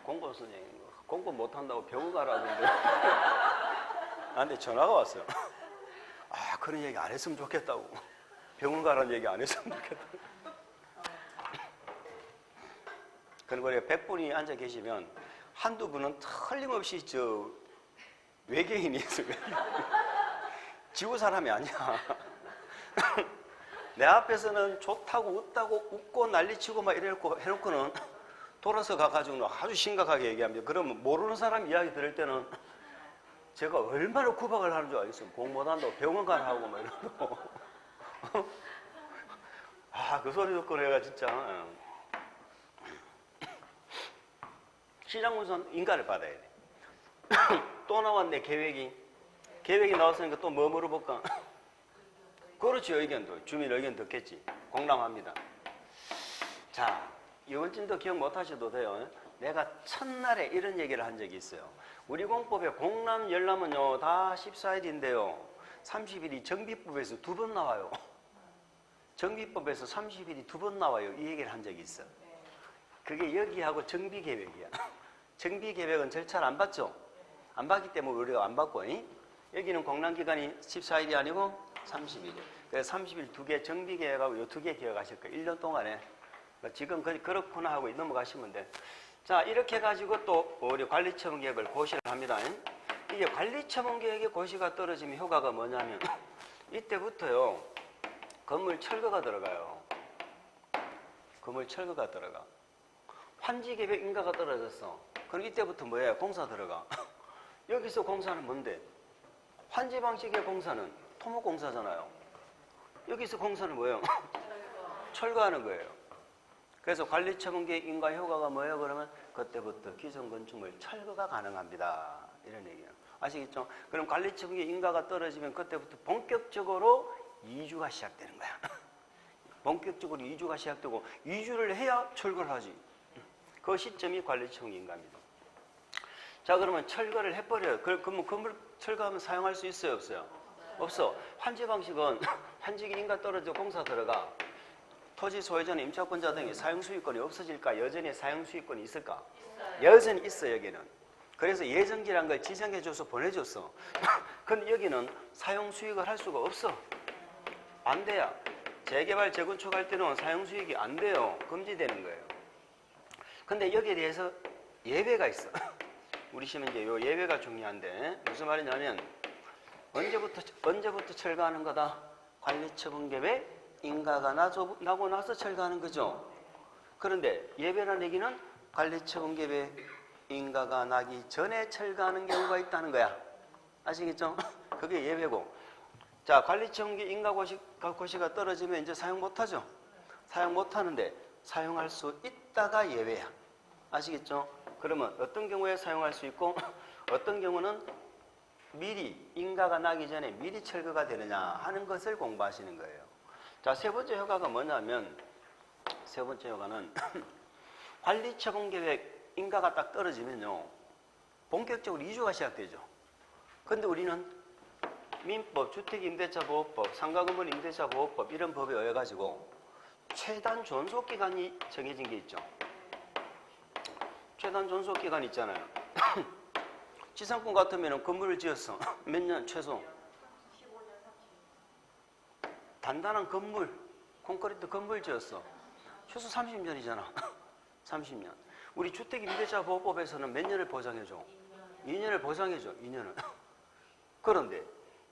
공부 선생님 공부 못한다고 병원 가라는데 나한테 전화가 왔어요. 그런 얘기 안 했으면 좋겠다고. 병원 가라는 얘기 안 했으면 좋겠다고. 그리고 100분이 앉아 계시면 한두 분은 틀림없이 외계인이 있어요. 지구 사람이 아니야. 내 앞에서는 좋다고 웃고 난리치고 막 해놓고는 돌아서 가가지고 아주 심각하게 얘기합니다. 그러면 모르는 사람 이야기 들을 때는 제가 얼마나 구박을 하는 줄 알겠어요. 공 못한다고 병원 가라 하고 막 이러고. 그 소리 듣고 내가 진짜 시장군선 인가를 받아야 돼. 또 나왔네. 계획이 나왔으니까 또 뭐 물어볼까? 그렇죠. 의견도 주민 의견 듣겠지. 공람합니다. 자, 이번 쯤도 기억 못 하셔도 돼요. 내가 첫날에 이런 얘기를 한 적이 있어요. 우리 공법에 공람 열람은요 다 14일인데요 30일이 정비법에서 2번 나와요. 정비법에서 30일이 2번 나와요. 이 얘기를 한 적이 있어. 그게 여기하고 정비계획이야. 정비계획은 절차를 안 받죠. 안 받기 때문에 우리가 안 받고, 여기는 공람기간이 14일이 아니고 30일이에요. 그래서 30일 2개 정비계획하고 요 2개 기억하실 거예요. 1년 동안에. 지금 그렇구나 하고 넘어가시면 돼. 자, 이렇게 해가지고 또 우리 관리처분 계획을 고시를 합니다. 이게 관리처분 계획의 고시가 떨어지면 효과가 뭐냐면 이때부터요 건물 철거가 들어가요. 건물 철거가 들어가. 환지 계획 인가가 떨어졌어. 그럼 이때부터 뭐예요? 공사 들어가. 여기서 공사는 뭔데? 환지 방식의 공사는 토목공사잖아요. 여기서 공사는 뭐예요? 철거하는 거예요. 그래서 관리처분계획 인가 효과가 뭐예요? 그러면 그때부터 기존 건축물 철거가 가능합니다. 이런 얘기예요. 아시겠죠? 그럼 관리처분계획 인가가 떨어지면 그때부터 본격적으로 이주가 시작되는 거야. 본격적으로 이주가 시작되고 이주를 해야 철거를 하지. 그 시점이 관리처분계획 인가입니다. 자, 그러면 철거를 해버려요. 그러면 건물 철거하면 사용할 수 있어요? 없어요? 없어. 환지 방식은 환지 인가 떨어져 공사 들어가. 토지 소유자나 임차권자 등의 사용수익권이 없어질까? 여전히 사용수익권이 있을까? 여전히 있어. 여기는. 그래서 예정지란 걸 지정해줘서 보내줬어. 근데 여기는 사용수익을 할 수가 없어. 안 돼요. 재개발, 재건축할 때는 사용수익이 안 돼요. 금지되는 거예요. 근데 여기에 대해서 예외가 있어. 우리 시험은 이제 요 예외가 중요한데 무슨 말이냐면 언제부터 철거하는 거다? 관리처분 계획 인가가 나고 나서 철거하는 거죠. 그런데 예외란 얘기는 관리처분 계획 인가가 나기 전에 철거하는 경우가 있다는 거야. 아시겠죠? 그게 예외고. 자, 관리처분 계획 인가 고시가 떨어지면 이제 사용 못하죠. 사용 못하는데 사용할 수 있다가 예외야. 아시겠죠? 그러면 어떤 경우에 사용할 수 있고 어떤 경우는 미리 인가가 나기 전에 미리 철거가 되느냐 하는 것을 공부하시는 거예요. 자, 세 번째 효과가 뭐냐면 세 번째 효과는 관리처분 계획 인가가 딱 떨어지면요 본격적으로 이주가 시작되죠. 근데 우리는 민법, 주택임대차보호법, 상가건물 임대차보호법 이런 법에 의해 가지고 최단 존속기간이 정해진 게 있죠. 최단 존속기간 있잖아요. 지상권 같으면 건물을 지었어. 몇 년 최소? 단단한 건물, 콘크리트 건물 지었어. 최소 30년이잖아. 30년. 우리 주택임대차보호법에서는 몇 년을 보장해줘? 2년을 보장해줘. 2년을. 그런데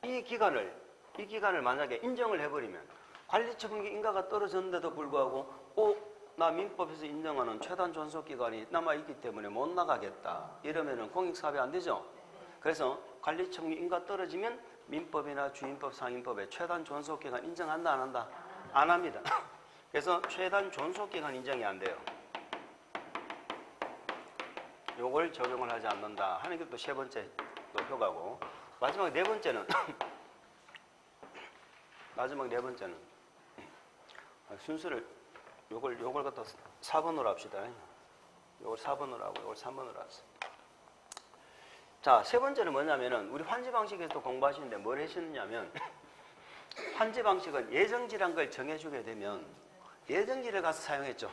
이 기간을 만약에 인정을 해버리면 관리처분 인가가 떨어졌는데도 불구하고 나 민법에서 인정하는 최단 존속기간이 남아있기 때문에 못 나가겠다. 이러면은 공익사업이 안 되죠. 그래서 관리처분 인가 떨어지면 민법이나 주임법, 상임법에 최단 존속기간 인정한다, 안 한다? 안 합니다. 그래서 최단 존속기간 인정이 안 돼요. 요걸 적용을 하지 않는다 하는 게 또 세 번째 또 효과고, 마지막 네 번째는 순서를 요걸 갖다 4번으로 합시다. 요걸 4번으로 하고 요걸 3번으로 하세요. 자, 세 번째는 뭐냐면은 우리 환지 방식에서 공부하시는데 뭘 하시느냐면 환지 방식은 예정지란 걸 정해주게 되면 예정지를 가서 사용했죠.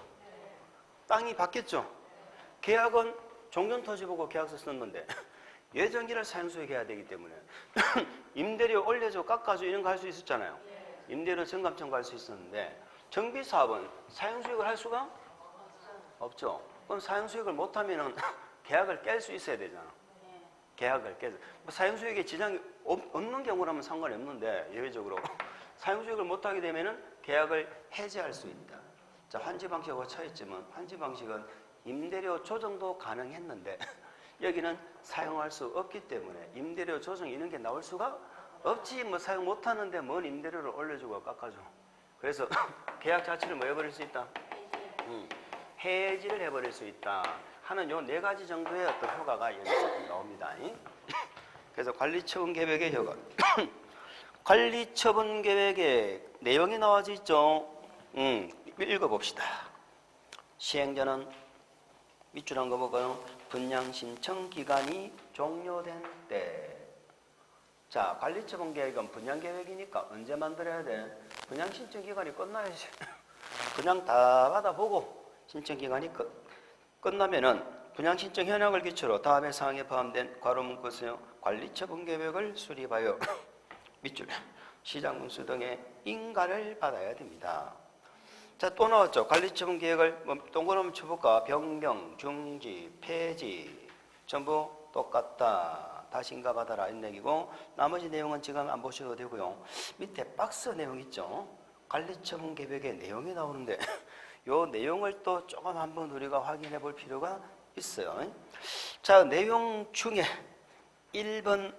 땅이 바뀌었죠. 계약은 종전토지 보고 계약서 썼는데 예정지를 사용수익해야 되기 때문에 임대료 올려줘, 깎아줘 이런 거 할 수 있었잖아요. 임대료 증감 청구할 수 있었는데 정비사업은 사용수익을 할 수가 없죠. 그럼 사용수익을 못하면 계약을 깰 수 있어야 되잖아. 계약을 깨서 사용수익에 지장이 없는 경우라면 상관이 없는데 예외적으로 사용수익을 못하게 되면 계약을 해지할 수 있다. 자, 환지 방식하고 차이점은 환지 방식은 임대료 조정도 가능했는데 여기는 사용할 수 없기 때문에 임대료 조정 이런 게 나올 수가 없지. 뭐 사용 못하는데 뭔 임대료를 올려주고 깎아줘. 그래서 계약 자체를 뭐 해버릴 수 있다? 해지를 해버릴 수 있다 하는 요 네 가지 정도의 어떤 효과가 여기서 나옵니다. 그래서 관리처분 계획의 효과. 관리처분 계획의 내용이 나와져 있죠. 읽어봅시다. 시행자는 밑줄 한 거 보고요. 분양 신청 기간이 종료된 때. 자, 관리처분 계획은 분양 계획이니까 언제 만들어야 돼? 분양 신청 기간이 끝나야지. 분양 다 받아보고 신청 기간이 끝나면은 분양 신청 현황을 기초로 다음의 사항에 포함된 괄호 문구 쓰여 관리처분 계획을 수립하여 밑줄 시장 문수 등의 인가를 받아야 됩니다. 자, 또 나왔죠. 관리처분 계획을 동그라미 쳐볼까? 변경, 중지, 폐지 전부 똑같다. 다시 인가 받아라 이런 얘기고, 나머지 내용은 지금 안 보셔도 되고요. 밑에 박스 내용 있죠. 관리처분 계획의 내용이 나오는데 요 내용을 또 조금 한번 우리가 확인해 볼 필요가 있어요. 자, 내용 중에 1번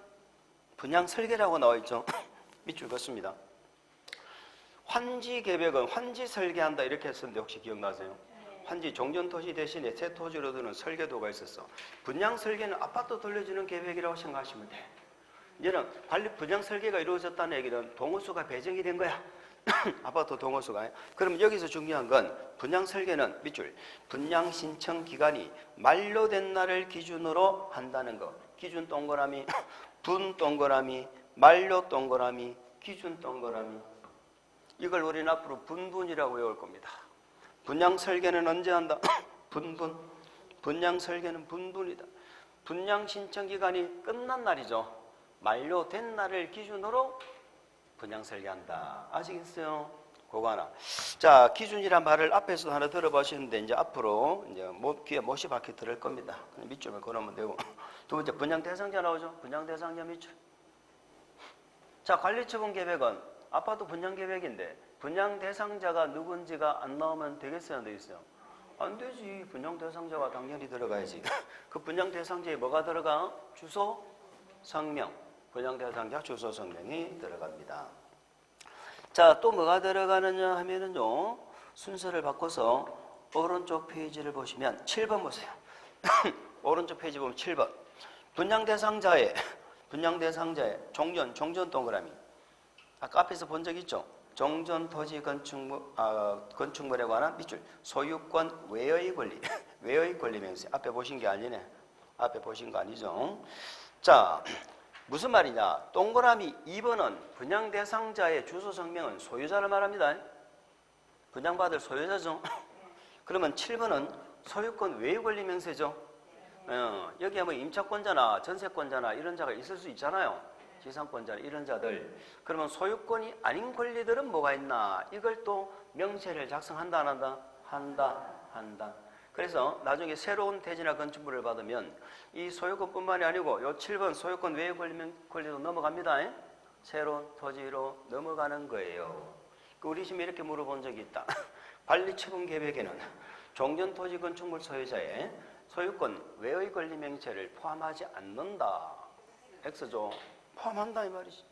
분양 설계라고 나와 있죠. 밑줄 긋습니다. 환지 계획은 환지 설계한다 이렇게 했었는데 혹시 기억나세요? 환지 종전토지 대신에 새 토지로 두는 설계도가 있었어. 분양 설계는 아파트 돌려주는 계획이라고 생각하시면 돼. 이제는 분양 설계가 이루어졌다는 얘기는 동호수가 배정이 된 거야. 아파트 동호수가. 그럼 여기서 중요한 건 분양 설계는 밑줄 분양 신청 기간이 만료된 날을 기준으로 한다는 거. 기준 동그라미, 분 동그라미, 만료 동그라미, 기준 동그라미. 이걸 우리는 앞으로 분분이라고 외울 겁니다. 분양 설계는 언제 한다? 분분. 분양 설계는 분분이다. 분양 신청 기간이 끝난 날이죠. 만료된 날을 기준으로 분양 설계한다. 아시겠어요? 그거 하나. 자, 기준이란 말을 앞에서 하나 들어보시는데 이제 앞으로 이제 귀에 못이 박혀 들을 겁니다. 밑줄만 걸으면 되고. 두 번째 분양 대상자 나오죠. 분양 대상자 밑줄. 자, 관리처분 계획은 아파트 분양 계획인데 분양 대상자가 누군지가 안 나오면 되겠어요, 안 되겠어요? 안 되지. 분양 대상자가 당연히 들어가야지. 그 분양 대상자에 뭐가 들어가? 주소, 성명. 분양 대상자 주소, 성명이 들어갑니다. 자, 또 뭐가 들어가느냐 하면은요, 순서를 바꿔서 오른쪽 페이지를 보시면 7번 보세요. 오른쪽 페이지 보면 7번. 분양 대상자의 종전 동그라미. 아까 앞에서 본 적 있죠? 종전 토지 건축물에 관한 밑줄. 소유권 외의 권리. 외의 권리 명세. 앞에 보신 게 아니네. 앞에 보신 거 아니죠? 자, 무슨 말이냐? 동그라미 2번은 분양 대상자의 주소 성명은 소유자를 말합니다. 분양받을 소유자죠. 그러면 7번은 소유권 외의 권리 명세죠. 여기에 뭐 임차권자나 전세권자나 이런 자가 있을 수 있잖아요. 지상권자 이런 자들. 그러면 소유권이 아닌 권리들은 뭐가 있나? 이걸 또 명세를 작성한다 안 한다? 한다. 그래서 나중에 새로운 대지나 건축물을 받으면 이 소유권뿐만이 아니고 요 7번 소유권 외의 권리도 넘어갑니다. 새로운 토지로 넘어가는 거예요. 우리 지금 이렇게 물어본 적이 있다. 관리처분 계획에는 종전 토지 건축물 소유자의 소유권 외의 권리 명세를 포함하지 않는다. X죠. 포함한다 이 말이지.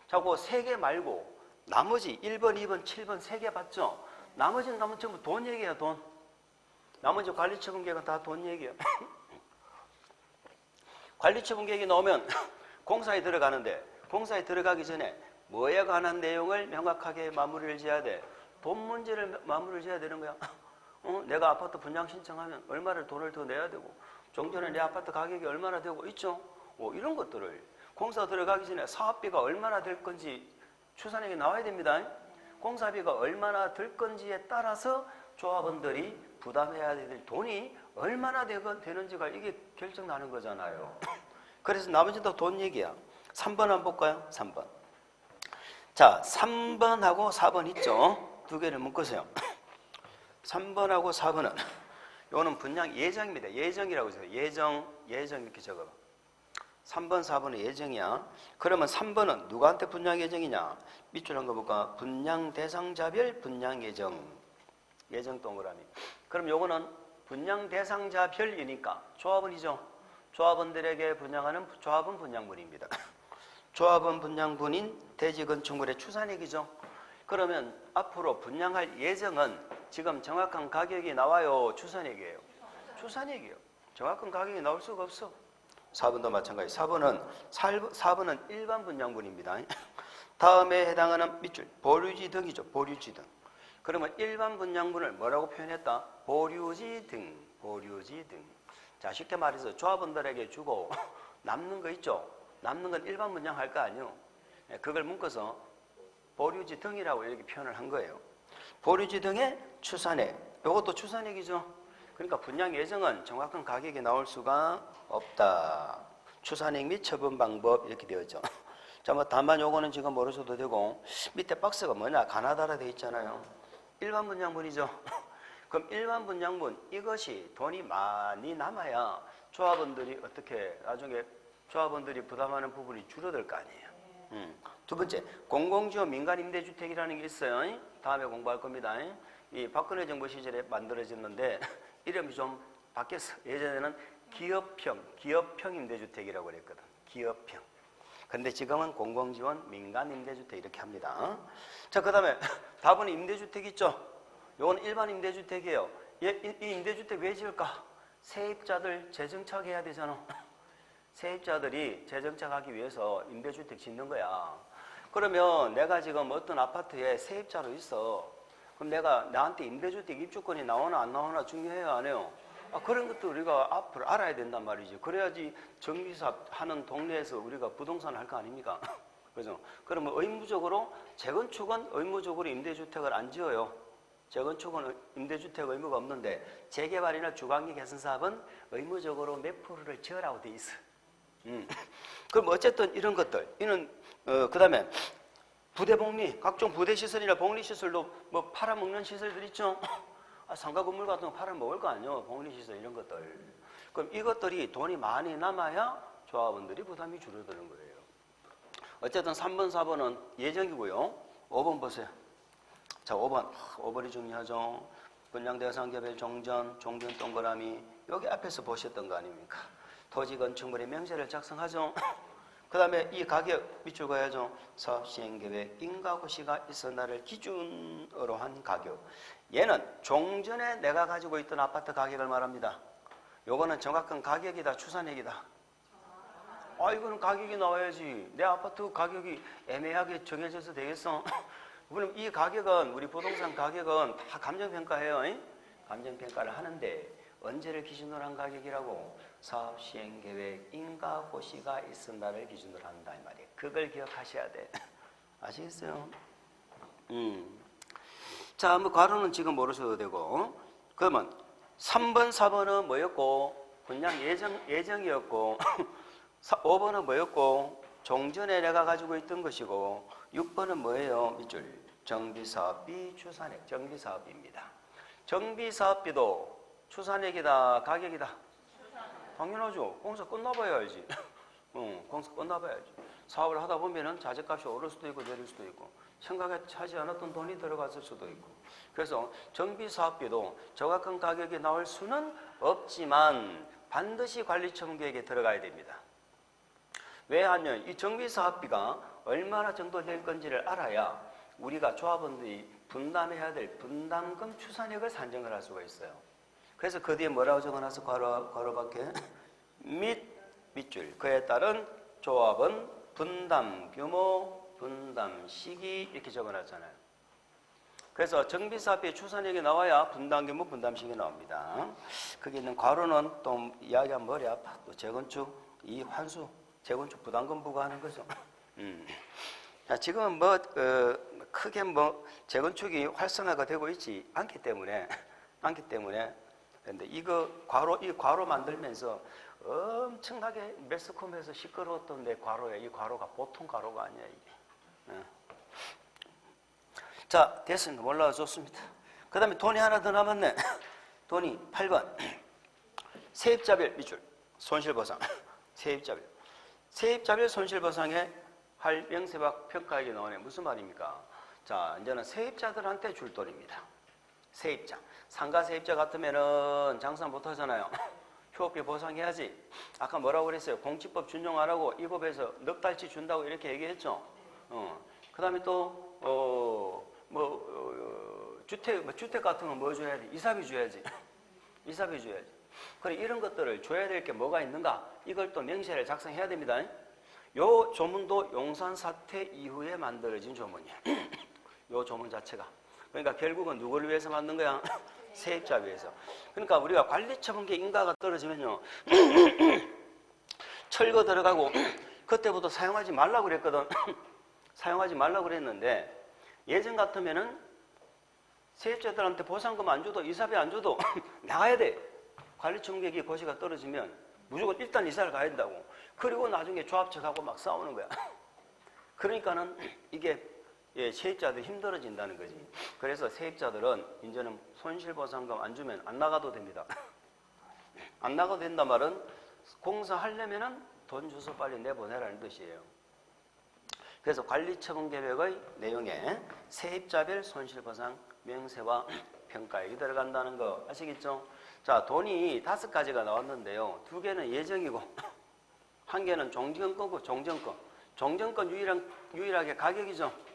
자, 그 3개 말고 나머지 1번, 2번, 7번 3개 봤죠? 나머지는 전부 돈 얘기야, 돈. 나머지 관리처분 계획은 다 돈 얘기야. 관리처분 계획이 나오면 공사에 들어가는데 공사에 들어가기 전에 뭐에 관한 내용을 명확하게 마무리를 지어야 돼? 돈 문제를 마무리를 지어야 되는 거야. 내가 아파트 분양 신청하면 얼마를 돈을 더 내야 되고 종전에 내 아파트 가격이 얼마나 되고 있죠? 이런 것들을 공사 들어가기 전에 사업비가 얼마나 될 건지 추산액이 나와야 됩니다. 공사비가 얼마나 들 건지에 따라서 조합원들이 부담해야 될 돈이 얼마나 되는지가 이게 결정나는 거잖아요. 그래서 나머지도 돈 얘기야. 3번 한번 볼까요? 3번. 자, 3번하고 4번 있죠? 두 개를 묶으세요. 3번하고 4번은 이거는 분양 예정입니다. 예정이라고 해서 예정 이렇게 적어. 3번, 4번은 예정이야. 그러면 3번은 누구한테 분양 예정이냐? 밑줄 한거 볼까? 분양 대상자별 분양 예정. 예정 동그라미. 그럼 요거는 분양 대상자별이니까 조합원이죠. 조합원들에게 분양하는 조합원 분양분입니다. 조합원 분양분인 대지 건축물의 추산액이죠. 그러면 앞으로 분양할 예정은 지금 정확한 가격이 나와요? 추산액이에요? 추산액이에요. 정확한 가격이 나올 수가 없어. 4번도 마찬가지. 4번은 일반 분양분입니다. 다음에 해당하는 밑줄 보류지 등이죠. 보류지 등. 그러면 일반 분양분을 뭐라고 표현했다? 보류지 등. 자, 쉽게 말해서 조합원들에게 주고 남는 거 있죠? 남는 건 일반 분양할 거 아니에요. 그걸 묶어서 보류지 등이라고 이렇게 표현을 한 거예요. 보류지 등의 추산액. 이것도 추산액이죠. 그러니까 분양 예정은 정확한 가격이 나올 수가 없다. 추산액 및 처분 방법 이렇게 되어 있죠. 자, 뭐 다만 요거는 지금 모르셔도 되고 밑에 박스가 뭐냐? 가나다라 되어 있잖아요. 일반 분양분이죠. 그럼 일반 분양분 이것이 돈이 많이 남아야 조합원들이 어떻게 나중에 조합원들이 부담하는 부분이 줄어들 거 아니에요. 두 번째, 공공지원 민간임대주택이라는 게 있어요. 다음에 공부할 겁니다. 이 박근혜 정부 시절에 만들어졌는데 이름이 좀 바뀌었어. 예전에는 기업형 임대주택이라고 그랬거든. 기업형. 근데 지금은 공공지원 민간임대주택 이렇게 합니다. 자, 그 다음에 답은 임대주택 있죠? 요건 일반 임대주택이에요. 이 임대주택 왜 지을까? 세입자들 재정착해야 되잖아. 세입자들이 재정착하기 위해서 임대주택 짓는 거야. 그러면 내가 지금 어떤 아파트에 세입자로 있어. 그럼 나한테 임대주택 입주권이 나오나 안 나오나 중요해요, 안 해요? 그런 것도 우리가 앞으로 알아야 된단 말이지. 그래야지 정비사업 하는 동네에서 우리가 부동산을 할 거 아닙니까? 그죠? 그러면 의무적으로 재건축은 의무적으로 임대주택을 안 지어요. 재건축은 임대주택 의무가 없는데 재개발이나 주거환경 개선 사업은 의무적으로 몇 프로를 지으라고 돼 있어. 그럼 어쨌든 이런 것들, 이는 그다음에 부대복리, 각종 부대시설이나 복리시설도 뭐 팔아먹는 시설들 있죠. 상가 건물 같은 거 팔아먹을 거 아니에요. 복리시설 이런 것들. 그럼 이것들이 돈이 많이 남아야 조합원들이 부담이 줄어드는 거예요. 어쨌든 3번, 4번은 예정이고요. 5번 보세요. 자, 5번이 중요하죠. 분양대상 개별 종전, 종전 동그라미. 여기 앞에서 보셨던 거 아닙니까? 토지 건축물의 명세를 작성하죠. 그 다음에 이 가격 밑줄 그어야죠. 사업 시행 계획, 인가고시가 있어 나를 기준으로 한 가격. 얘는 종전에 내가 가지고 있던 아파트 가격을 말합니다. 요거는 정확한 가격이다, 추산액이다. 이거는 가격이 나와야지. 내 아파트 가격이 애매하게 정해져서 되겠어? 그럼 이 가격은, 우리 부동산 가격은 다 감정평가해요. 감정평가를 하는데 언제를 기준으로 한 가격이라고? 사업 시행 계획, 인가고시가 있은 날을 기준으로 한다 이 말이에요. 그걸 기억하셔야 돼. 아시겠어요? 자, 뭐 괄호는 지금 모르셔도 되고. 그러면 3번, 4번은 뭐였고? 그냥 예정이었고 5번은 뭐였고? 종전에 내가 가지고 있던 것이고 6번은 뭐예요? 밑줄. 정비사업비 추산액. 정비사업비입니다. 정비사업비도 추산액이다, 가격이다? 당연하죠. 공사 끝나봐야지. 공사 끝나봐야지. 사업을 하다 보면은 자재값이 오를 수도 있고 내릴 수도 있고 생각하지 않았던 돈이 들어갔을 수도 있고. 그래서 정비사업비도 정확한 가격이 나올 수는 없지만 반드시 관리처분 계획에 들어가야 됩니다. 왜 하면 이 정비사업비가 얼마나 정도 될 건지를 알아야 우리가 조합원들이 분담해야 될 분담금 추산액을 산정을 할 수가 있어요. 그래서 그 뒤에 뭐라고 적어놨어? 괄호 밖에 밑줄. 그에 따른 조합원 분담 규모, 분담 시기 이렇게 적어놨잖아요. 그래서 정비사업비 추산액이 나와야 분담 규모, 분담 시기 나옵니다. 거기 있는 괄호는 또 이야기하면 머리 아파. 또 재건축 이 환수, 재건축 부담금 부과하는 거죠. 자, 지금은 크게 재건축이 활성화가 되고 있지 않기 때문에 근데 이 괄호 만들면서 엄청나게 매스컴에서 시끄러웠던 내 괄호야. 이 괄호가 보통 괄호가 아니야, 이게. 자, 됐습니다. 올라와 좋습니다. 그 다음에 돈이 하나 더 남았네. 돈이 8번. 세입자별 밑줄. 손실보상. 세입자별 손실보상에 할 명세박 평가액이 나오네. 무슨 말입니까? 자, 이제는 세입자들한테 줄 돈입니다. 세입자. 상가 세입자 같으면은 장사 못 하잖아요. 휴업비 보상해야지. 아까 뭐라고 그랬어요? 공치법 준용 안 하고 이 법에서 넉 달치 준다고 이렇게 얘기했죠. 그 다음에 또, 주택 같은 건 뭐 줘야 돼? 이사비 줘야지. 이사비 줘야지. 그래, 이런 것들을 줘야 될 게 뭐가 있는가? 이걸 또 명세를 작성해야 됩니다. 요 조문도 용산 사태 이후에 만들어진 조문이에요. 요 조문 자체가. 그러니까 결국은 누구를 위해서 만든 거야? 세입자 위해서. 그러니까 우리가 관리처분계 인가가 떨어지면요. 철거 들어가고 그때부터 사용하지 말라고 그랬거든. 사용하지 말라고 그랬는데 예전 같으면은 세입자들한테 보상금 안 줘도 이사비 안 줘도 나가야 돼. 관리처분계획이 고시가 떨어지면 무조건 일단 이사를 가야 된다고. 그리고 나중에 조합측하고 막 싸우는 거야. 그러니까는 이게 세입자들이 힘들어진다는 거지. 그래서 세입자들은 이제는 손실보상금 안 주면 안 나가도 됩니다. 안 나가도 된단 말은 공사하려면은 돈 주서 빨리 내보내라는 뜻이에요. 그래서 관리처분계획의 내용에 세입자별 손실보상 명세와 평가액이 들어간다는 거 아시겠죠? 자, 돈이 5가지가 나왔는데요. 2개는 예정이고 1개는 종전권이고 종전권. 종전권 유일하게 가격이죠.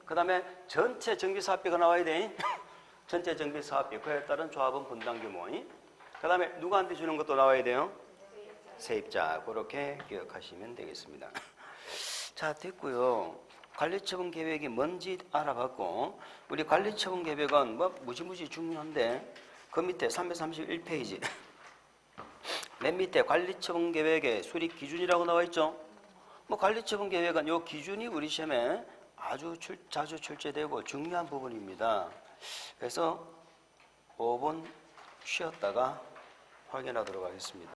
그 다음에 전체 정비사업비가 나와야 돼. 전체 정비사업비. 그에 따른 조합원 분담 규모. 그 다음에 누구한테 주는 것도 나와야 돼요? 세입자. 그렇게 기억하시면 되겠습니다. 자, 됐고요. 관리처분 계획이 뭔지 알아봤고, 우리 관리처분 계획은 무지무지 중요한데 그 밑에 331페이지 맨 밑에 관리처분 계획의 수립 기준이라고 나와 있죠. 관리처분 계획은 요 기준이 우리 시험에 아주 자주 출제되고 중요한 부분입니다. 그래서 5번 쉬었다가 확인하도록 하겠습니다.